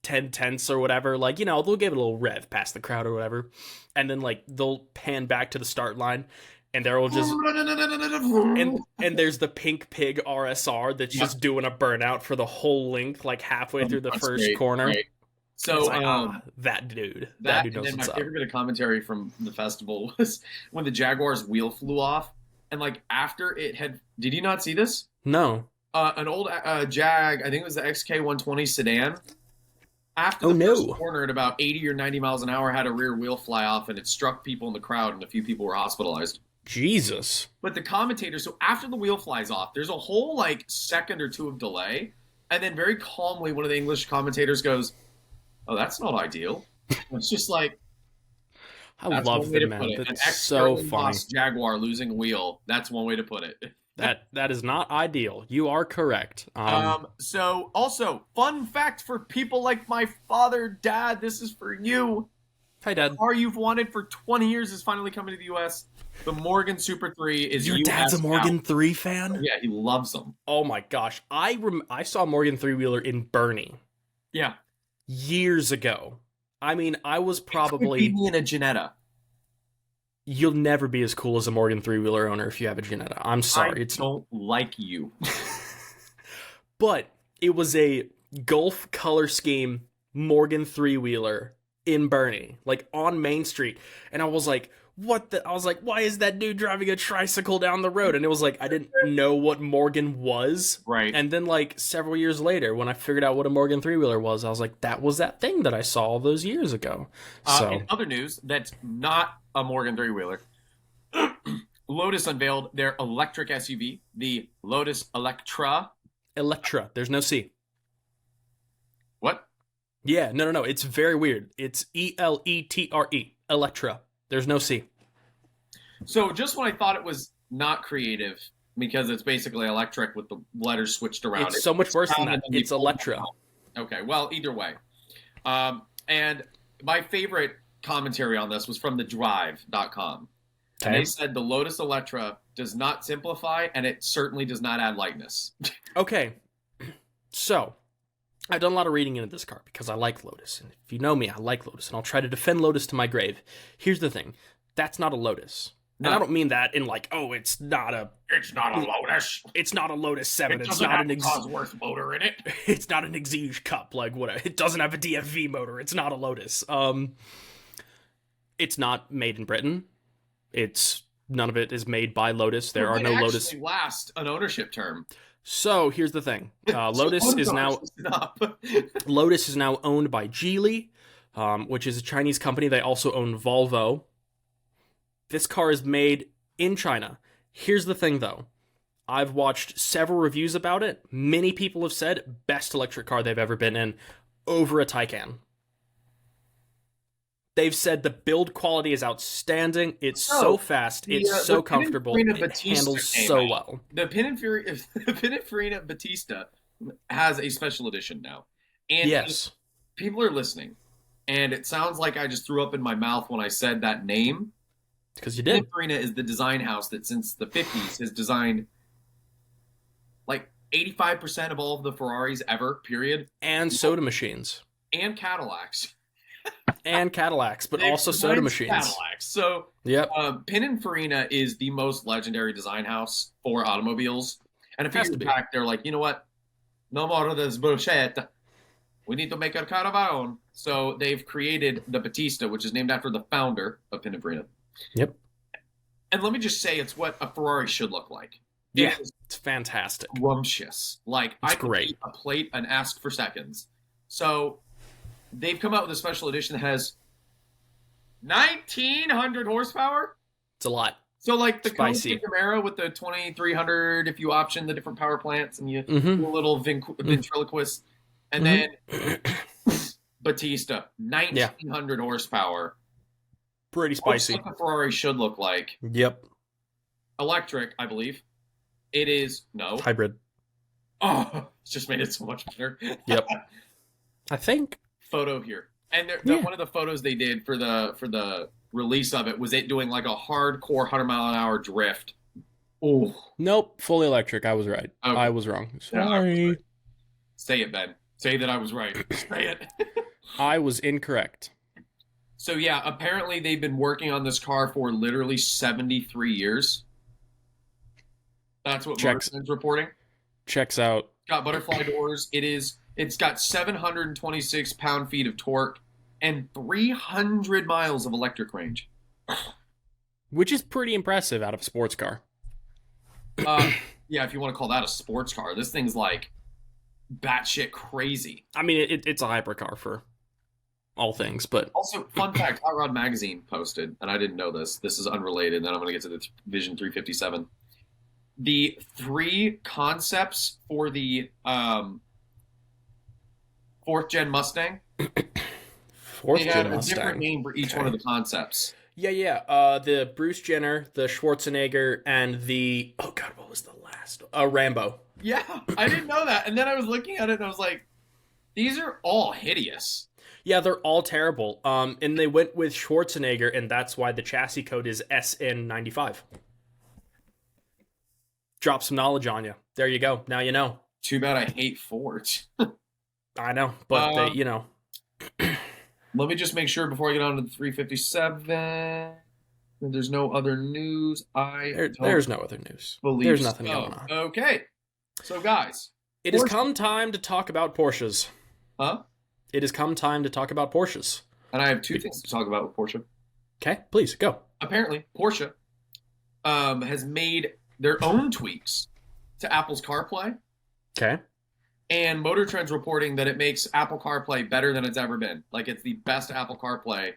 10 tenths or whatever, like, you know, they'll give it a little rev past the crowd or whatever, and then like they'll pan back to the start line and there will just and there's the pink pig RSR that's just doing a burnout for the whole length, like halfway through the first corner. Right. So like, that dude knows and then what's my up. favorite bit of commentary from the festival was when the Jaguar's wheel flew off, and like after it had, did you not see this? No. An old Jag, I think it was the XK120 sedan. After the first corner at about 80 or 90 miles an hour, had a rear wheel fly off, and it struck people in the crowd, and a few people were hospitalized. Jesus. But the commentator, so after the wheel flies off, there's a whole like second or two of delay, and then very calmly one of the English commentators goes, "Oh, that's not ideal." It's just like, I love that, man. That's so funny. Jaguar losing a wheel. That's one way to put it. That is not ideal. You are correct. So also, fun fact for people like my father, Dad, this is for you. Hi, Dad. The car you've wanted for 20 years is finally coming to the U.S. The Morgan Super 3 is Your dad's a Morgan 3 fan? Yeah, he loves them. Oh my gosh. I saw a Morgan 3-wheeler in Bernie. Yeah. Years ago. I mean, I was probably... It would be in a Ginetta. You'll never be as cool as a Morgan 3-wheeler owner if you have a Ginetta. I'm sorry. I don't like you. But it was a Gulf color scheme Morgan 3-wheeler in Bernie, like on Main Street. And I was like, I was like, why is that dude driving a tricycle down the road? And it was like, I didn't know what Morgan was. Right. And then like several years later, when I figured out what a Morgan 3-wheeler was, I was like, that was that thing that I saw all those years ago. So in other news, that's not a Morgan 3-wheeler. Lotus unveiled their electric SUV, the Lotus Electra. Electra. There's no C. What? Yeah, no. It's very weird. It's ELETRE. Electra. There's no C. So just when I thought it was not creative, because it's basically electric with the letters switched around. It's so much worse than that. It's Electra. Okay, well, either way. And my favorite commentary on this was from thedrive.com. Okay. And they said the Lotus Electra does not simplify, and it certainly does not add lightness. Okay. So, I've done a lot of reading into this car because I like Lotus. And if you know me, I like Lotus, and I'll try to defend Lotus to my grave. Here's the thing. That's not a Lotus. No. And I don't mean that in like, oh, it's not a Lotus. It's not a Lotus 7. It It's doesn't not have an a Cosworth motor in it. It's not an Exige Cup. Like what? It doesn't have a DFV motor. It's not a Lotus. It's not made in Britain. None of it is made by Lotus. There are no Lotus. Last an ownership term. So here's the thing. Lotus is now owned by Geely, which is a Chinese company. They also own Volvo. This car is made in China. Here's the thing, though. I've watched several reviews about it. Many people have said best electric car they've ever been in over a Taycan. They've said the build quality is outstanding. It's so fast. It's so comfortable. It handles so well. The Pininfarina Batista has a special edition now. And yes. People are listening. And it sounds like I just threw up in my mouth when I said that name. Because you did. Pininfarina is the design house that since the 50s has designed like 85% of all of the Ferraris ever, period. And soda machines. And Cadillacs. But also soda machines. Cadillacs. So, yep. Pininfarina is the most legendary design house for automobiles. And a few years back, they're like, you know what? No more of this bullshit. We need to make a car of our own. So they've created the Batista, which is named after the founder of Pininfarina. Yep. And let me just say, it's what a Ferrari should look like. It's fantastic. Scrumptious. Like, it's I could great. eat a plate and ask for seconds. So they've come out with a special edition that has 1,900 horsepower. It's a lot. So like the Spicy Camaro with the 2,300, if you option the different power plants and you do a little ventriloquist, and then Batista, 1,900 horsepower. Pretty spicy. What a Ferrari should look like. Yep. Electric, I believe. It is hybrid. Oh, it's just made it so much better. Yep. I think. Photo here, and one of the photos they did for the release of it was it doing like a hardcore 100-mile-an-hour drift. Oh. Nope. Fully electric. I was right. Okay. I was wrong. Sorry. Yeah, say it, Ben. Say that I was right. Say it. I was incorrect. So yeah, apparently they've been working on this car for literally 73 years. That's what Motortrend's reporting. Checks out. Got butterfly doors. It's got 726 pound-feet of torque and 300 miles of electric range. Which is pretty impressive out of a sports car. Yeah, if you want to call that a sports car. This thing's like batshit crazy. I mean, it's a hypercar for all things, but... Also, fun fact, Hot Rod Magazine posted, and I didn't know this. This is unrelated, and then I'm going to get to the Vision 357. The 3 concepts for the 4th-gen Mustang. 4th-gen Mustang. A different name for each one of the concepts. Yeah. The Bruce Jenner, the Schwarzenegger, and the... Oh, God, what was the last? Rambo. Yeah, I didn't know that. And then I was looking at it, and I was like, these are all hideous. Yeah, they're all terrible. And they went with Schwarzenegger, and that's why the chassis code is SN95. Drop some knowledge on you. There you go. Now you know. Too bad I hate Fords. I know, but they, Let me just make sure before I get on to the 357 that there's no other news. There's no other news. There's nothing going on. Okay. So, guys. It has come time to talk about Porsches. Huh? It has come time to talk about Porsches. And I have 2 things to talk about with Porsche. Okay, please, go. Apparently, Porsche has made their own tweaks to Apple's CarPlay. Okay. And Motor Trend's reporting that it makes Apple CarPlay better than it's ever been. Like, it's the best Apple CarPlay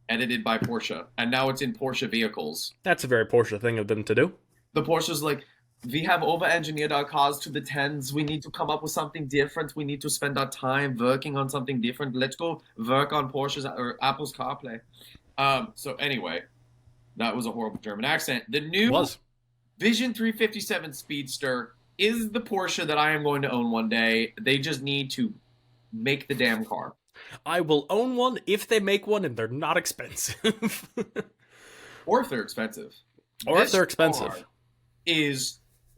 edited by Porsche. And now it's in Porsche vehicles. That's a very Porsche thing of them to do. The Porsche's like, we have over-engineered our cars to the 10s. We need to come up with something different. We need to spend our time working on something different. Let's go work on Porsche's or Apple's CarPlay. So anyway, that was a horrible German accent. The new Vision 357 Speedster is the Porsche that I am going to own one day. They just need to make the damn car. I will own one if they make one and they're not expensive. Or if they're expensive.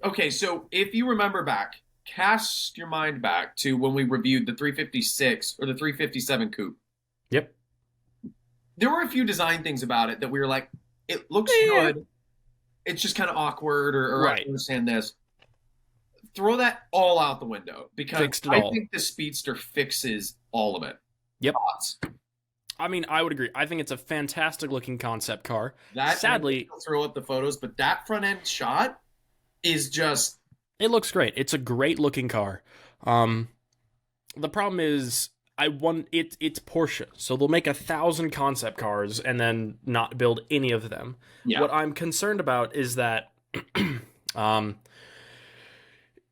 Okay, so if you remember back, cast your mind back to when we reviewed the 356 or the 357 Coupe. Yep. there were a few design things about it that we were like, it looks good. It's just kind of awkward, or I Right. understand this. Throw that all out the window because I think the Speedster fixes all of it. Yep. Thoughts? I mean, I would agree. I think it's a fantastic looking concept car. That, sadly, I'll throw up the photos, but that front end shot is just. It looks great. It's a great looking car. The problem is, it's Porsche, so they'll make 1,000 concept cars and then not build any of them. Yeah. What I'm concerned about is that,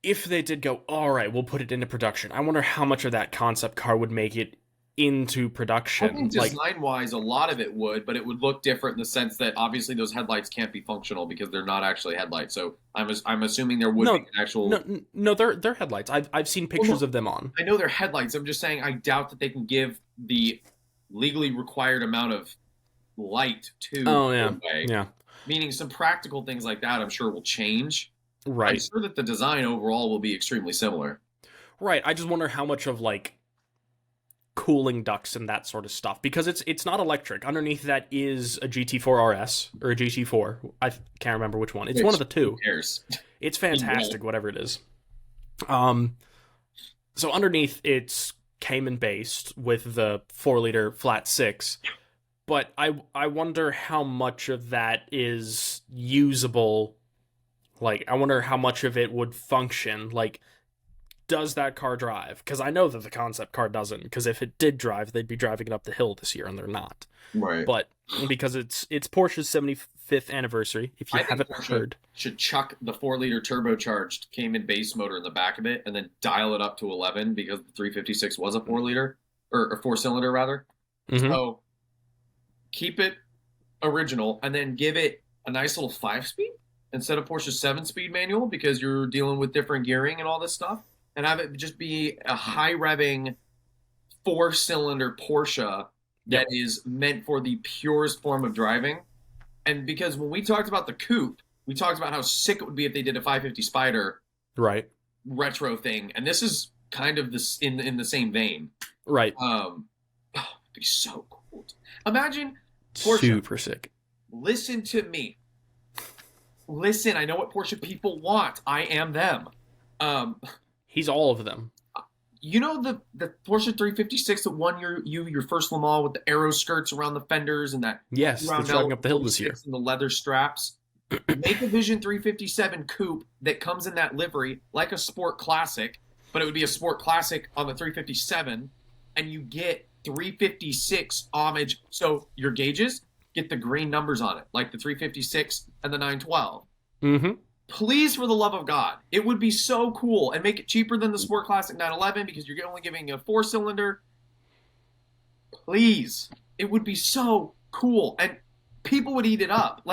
if they did go, all right, we'll put it into production, I wonder how much of that concept car would make it into production. I think design-wise, a lot of it would, but it would look different in the sense that obviously those headlights can't be functional because they're not actually headlights. So I'm assuming there would be an actual. No, they're headlights. I've seen pictures of them on. I know they're headlights. I'm just saying I doubt that they can give the legally required amount of light to. Oh yeah. Meaning some practical things like that, I'm sure will change. Right. I'm sure that the design overall will be extremely similar. Right. I just wonder how much of cooling ducts and that sort of stuff, because it's not electric. Underneath that is a GT4 RS or a GT4. I can't remember which one. It's one of the two. Who cares? It's fantastic, whatever it is. So underneath it's Cayman based with the 4-liter flat 6. But I wonder how much of that is usable. I wonder how much of it would function. Does that car drive? Because I know that the concept car doesn't. Because if it did drive, they'd be driving it up the hill this year, and they're not. Right. But because it's Porsche's 75th anniversary, if you haven't heard, should chuck the 4-liter turbocharged Cayman base motor in the back of it, and then dial it up to 11 because the 356 was a 4-liter or a 4-cylinder rather. Mm-hmm. So keep it original, and then give it a nice little 5-speed instead of Porsche's 7-speed manual because you're dealing with different gearing and all this stuff. And have it just be a high-revving 4-cylinder Porsche that is meant for the purest form of driving. And because when we talked about the coupe, we talked about how sick it would be if they did a 550 Spider retro thing. And this is kind of this in the same vein. Right. It'd be so cool. Imagine Porsche. Super sick. Listen to me. Listen, I know what Porsche people want. I am them. He's all of them. You know the Porsche 356 that won your first Le Mans with the arrow skirts around the fenders and that they're driving up the hill this year and the leather straps. Make a Vision 357 coupe that comes in that livery like a Sport Classic, but it would be a Sport Classic on the 357, and you get 356 homage. So your gauges get the green numbers on it, like the 356 and the 912. Mm-hmm. Please, for the love of God, it would be so cool, and make it cheaper than the Sport Classic 911 because you're only giving a 4-cylinder. Please, it would be so cool, and people would eat it up.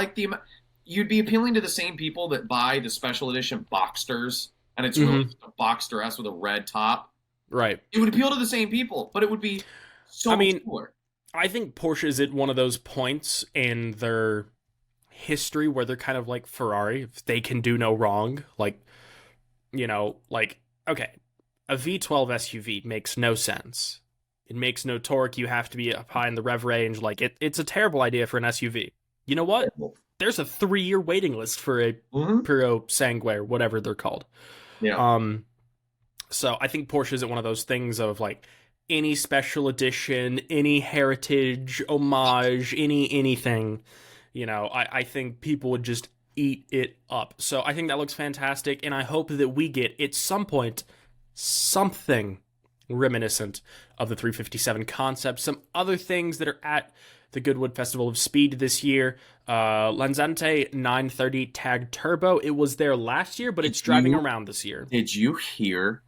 You'd be appealing to the same people that buy the special edition Boxsters, and it's really just a Boxster S with a red top. Right. It would appeal to the same people, but it would be so much cooler. I think Porsche is at one of those points in their history where they're kind of like Ferrari. If they can do no wrong. Okay, a V12 SUV makes no sense. It makes no torque. You have to be up high in the rev range. It's a terrible idea for an SUV. You know what? There's a 3-year waiting list for a Puro Sangue, or whatever they're called. Yeah. So I think Porsche is at one of those things of any special edition, any heritage, homage, anything. I think people would just eat it up. So I think that looks fantastic, and I hope that we get, at some point, something reminiscent of the 357 concept. Some other things that are at the GoodWood Festival of Speed this year. Lanzante 930 Tag Turbo. It was there last year, but it's driving around this year. Did you hear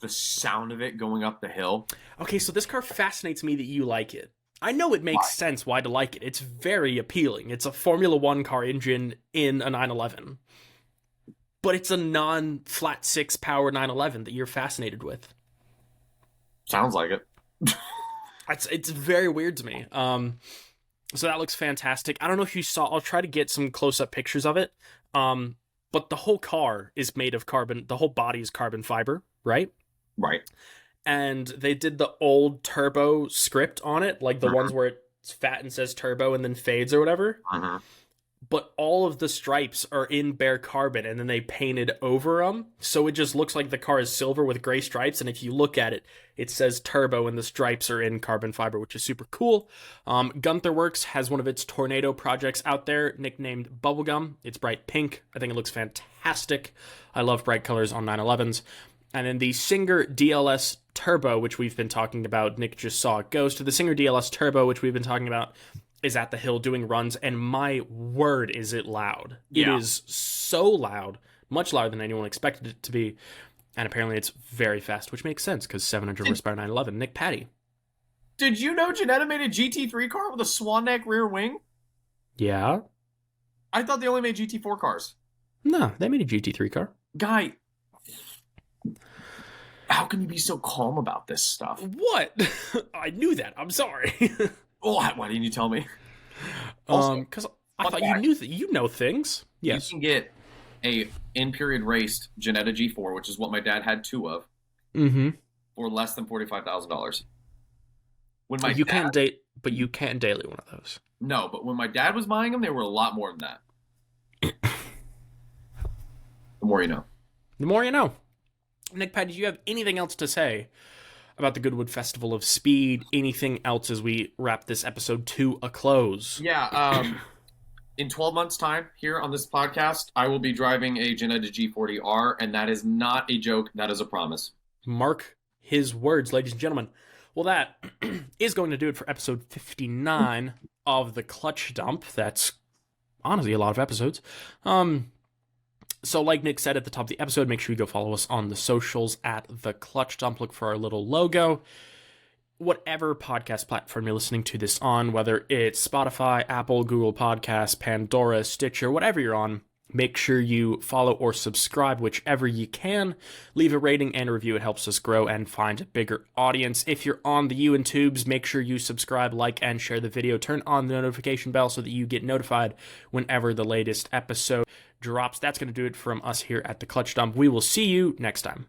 the sound of it going up the hill? Okay, so this car fascinates me that you like it. I know it makes sense why to like it. It's very appealing. It's a Formula 1 car engine in a 911. But it's a non-flat 6 power 911 that you're fascinated with. Sounds like it. It's very weird to me. So that looks fantastic. I don't know if you saw, I'll try to get some close-up pictures of it. But the whole car is made of carbon, the whole body is carbon fiber, right? Right. And they did the old turbo script on it, like the ones where it's fat and says turbo and then fades or whatever. Uh-huh. But all of the stripes are in bare carbon, and then they painted over them, so it just looks like the car is silver with gray stripes, and if you look at it, it says turbo, and the stripes are in carbon fiber, which is super cool. Gunther Works has one of its Tornado projects out there, nicknamed Bubblegum. It's bright pink. I think it looks fantastic. I love bright colors on 911s. And then the Singer DLS Turbo, which we've been talking about, Nick just saw it goes to the Singer DLS Turbo, which we've been talking about, is at the hill doing runs, and my word, is it loud. Yeah. It is so loud, much louder than anyone expected it to be, and apparently it's very fast, which makes sense, because 700 horsepower 911. Nick Patty. Did you know Ginetta made a GT3 car with a swan neck rear wing? Yeah? I thought they only made GT4 cars. No, they made a GT3 car. Guy, how can you be so calm about this stuff? What? I knew that. I'm sorry. Oh, why didn't you tell me? Because I thought you knew that you know things. Yes. You can get a in-period raced Ginetta G4, which is what my dad had 2 of, for less than $45,000. When my you can't date, but you can't daily one of those. No, but when my dad was buying them, they were a lot more than that. The more you know. The more you know. Nick Pat, did you have anything else to say about the GoodWood Festival of Speed? Anything else as we wrap this episode to a close? Yeah, in 12 months' time, here on this podcast, I will be driving a Ginetta G40R, and that is not a joke. That is a promise. Mark his words, ladies and gentlemen. Well, that is going to do it for episode 59 of the Clutch Dump. That's honestly a lot of episodes. So like Nick said at the top of the episode, make sure you go follow us on the socials at the Clutch Dump. Look for our little logo. Whatever podcast platform you're listening to this on, whether it's Spotify, Apple, Google Podcasts, Pandora, Stitcher, whatever you're on, make sure you follow or subscribe, whichever you can. Leave a rating and a review. It helps us grow and find a bigger audience. If you're on the YouTubes, make sure you subscribe, like, and share the video. Turn on the notification bell so that you get notified whenever the latest episode drops. That's going to do it from us here at the Clutch Dump. We will see you next time.